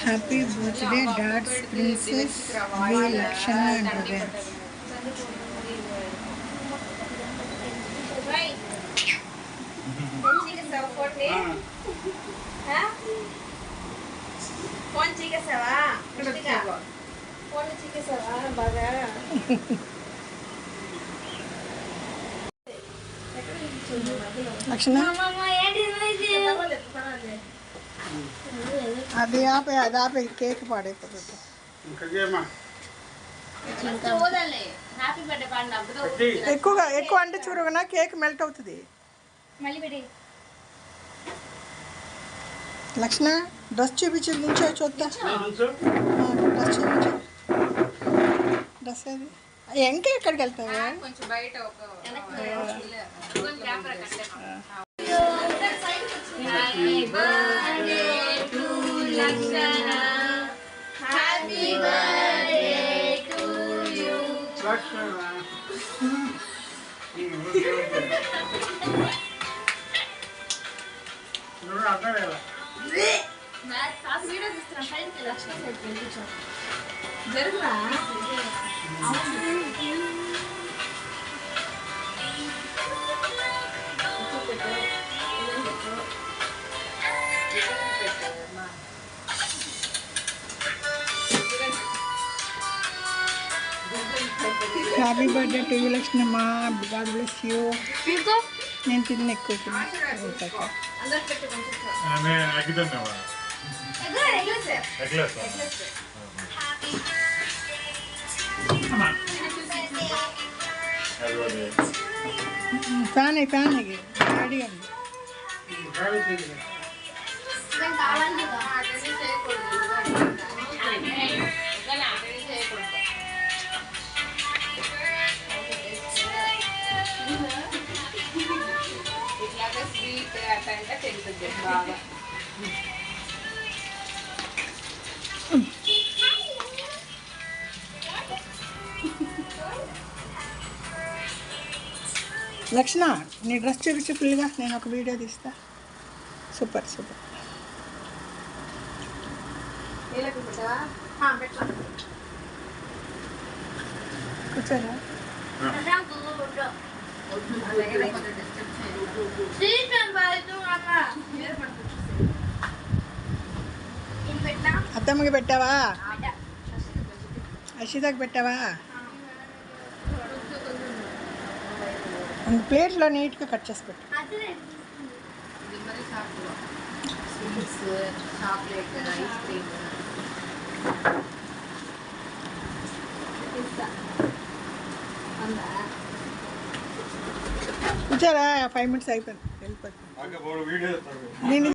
Happy birthday dad's princess వి లక్షణ and Reuben. Phone చీకేసావా బాగా లక్షణ అది ఆపే కేక్ పాడైపోతుంది. ఎక్కువ అంటే చూడగా కేక్ మెల్ట్ అవుతుంది. లక్షణ డ్రెస్ చూపించి నుంచో చూద్దా. డ్రెస్ చూపించు. డ్రెస్ అది ఇంకా ఎక్కడికి వెళ్తావు? జరుగురా happy birthday to you Lakshmamma. God bless you. నేను తిన్న ఎక్కువ ఫ్యాన్ రెడీగా ఉంది. ఇట్లాగా స్వీట్ అట్లా తెలుస్తుంది బాగా. లక్షణ నీ డ్రెస్ చూపించు ఫుల్గా, నేను ఒక వీడియో తీస్తా. సూపర్ కూర్చోరా. అత్తమ్మకి పెట్టావా? అషితకి పెట్టావా? ప్లేట్లో నీట్గా కట్ చేసి పెట్టు. కూర్చోరా, 5 minutes అయిపోయింది, వెళ్ళిపోతుంది.